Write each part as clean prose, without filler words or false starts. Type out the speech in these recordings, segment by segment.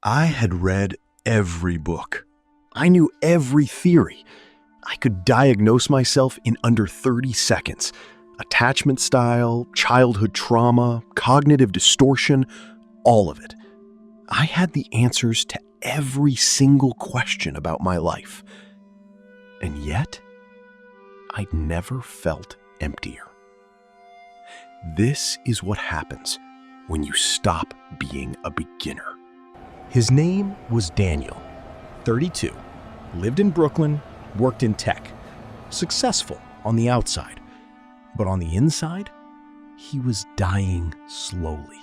I had read every book. I knew every theory. I could diagnose myself in under 30 seconds. Attachment style, childhood trauma, cognitive distortion, all of it. I had the answers to every single question about my life. And yet, I'd never felt emptier. This is what happens when you stop being a beginner. His name was Daniel, 32, lived in Brooklyn, worked in tech, successful on the outside, but on the inside, he was dying slowly.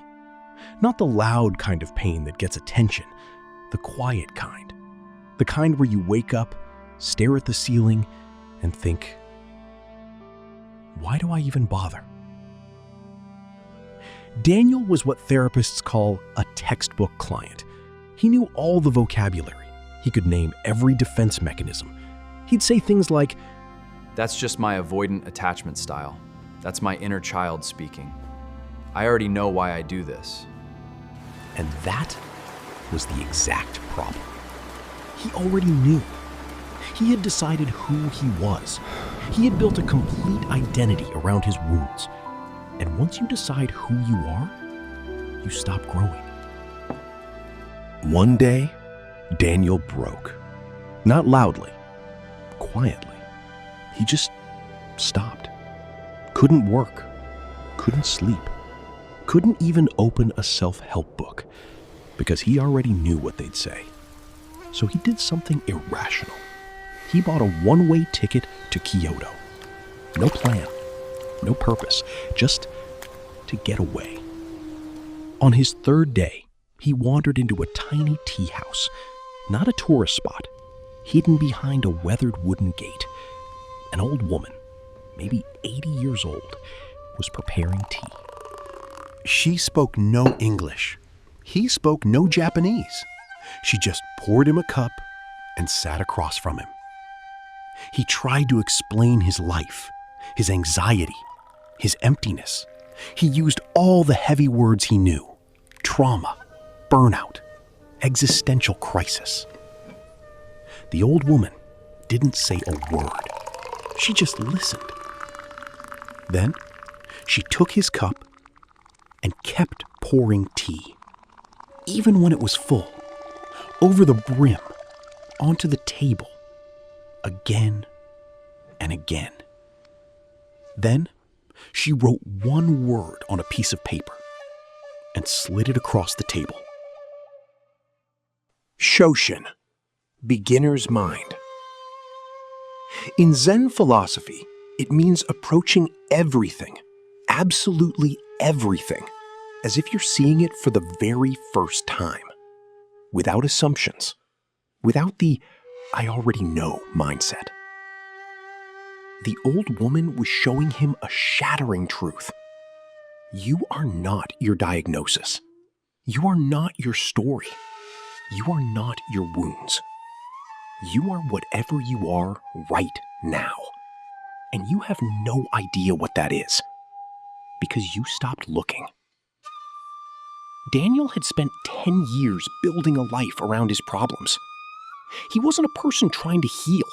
Not the loud kind of pain that gets attention, the quiet kind. The kind where you wake up, stare at the ceiling, and think, why do I even bother? Daniel was what therapists call a textbook client. He knew all the vocabulary. He could name every defense mechanism. He'd say things like, "That's just my avoidant attachment style. That's my inner child speaking. I already know why I do this." And that was the exact problem. He already knew. He had decided who he was. He had built a complete identity around his wounds. And once you decide who you are, you stop growing. One day, Daniel broke. Not loudly, quietly. He just stopped. Couldn't work, couldn't sleep, couldn't even open a self-help book because he already knew what they'd say. So he did something irrational. He bought a one-way ticket to Kyoto. No plan, no purpose, just to get away. On his third day, he wandered into a tiny tea house, not a tourist spot, hidden behind a weathered wooden gate. An old woman, maybe 80 years old, was preparing tea. She spoke no English. He spoke no Japanese. She just poured him a cup and sat across from him. He tried to explain his life, his anxiety, his emptiness. He used all the heavy words he knew: trauma, burnout, existential crisis. The old woman didn't say a word. She just listened. Then she took his cup and kept pouring tea, even when it was full, over the brim, onto the table, again and again. Then she wrote one word on a piece of paper and slid it across the table. Shoshin, beginner's mind. In Zen philosophy, it means approaching everything, absolutely everything, as if you're seeing it for the very first time, without assumptions, without the "I already know" mindset. The old woman was showing him a shattering truth. You are not your diagnosis. You are not your story. You are not your wounds. You are whatever you are right now. And you have no idea what that is, because you stopped looking. Daniel had spent 10 years building a life around his problems. He wasn't a person trying to heal.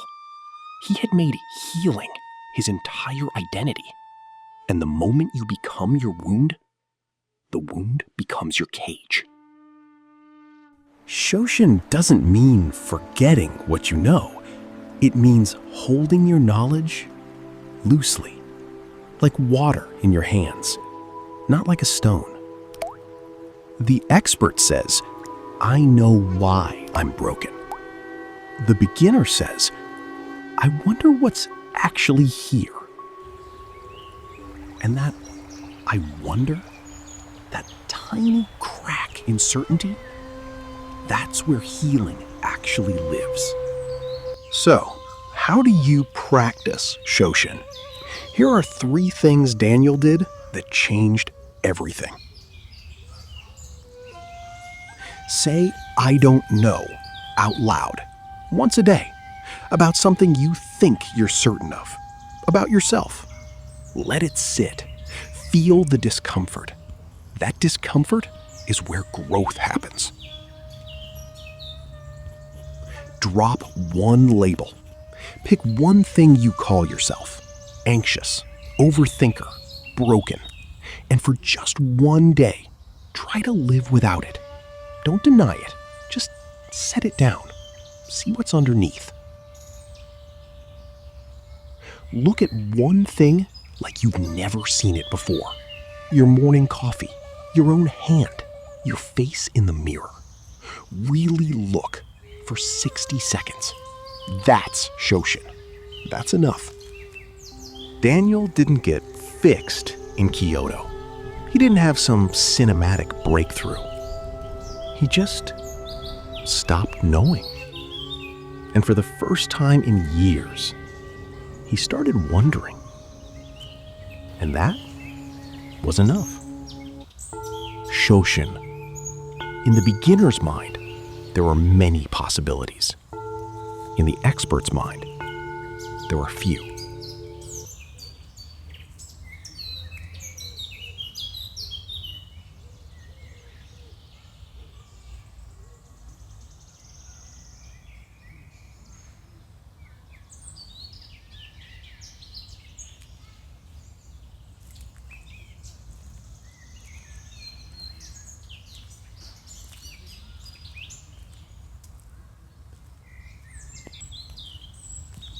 He had made healing his entire identity. And the moment you become your wound, the wound becomes your cage. Shoshin doesn't mean forgetting what you know. It means holding your knowledge loosely, like water in your hands, not like a stone. The expert says, "I know why I'm broken." The beginner says, "I wonder what's actually here." And that "I wonder," that tiny crack in certainty, that's where healing actually lives. So, how do you practice Shoshin? Here are 3 things Daniel did that changed everything. Say "I don't know" out loud, once a day, about something you think you're certain of, about yourself. Let it sit. Feel the discomfort. That discomfort is where growth happens. drop one label. Pick one thing you call yourself: anxious, overthinker, broken. And for just one day, try to live without it. Don't deny it. Just set it down. See what's underneath. Look at one thing like you've never seen it before. Your morning coffee, your own hand, your face in the mirror. Really look for 60 seconds. That's Shoshin. That's enough. Daniel didn't get fixed in Kyoto. He didn't have some cinematic breakthrough. He just stopped knowing. And for the first time in years, he started wondering. And that was enough. Shoshin. In the beginner's mind, there are many possibilities. In the expert's mind, there are few.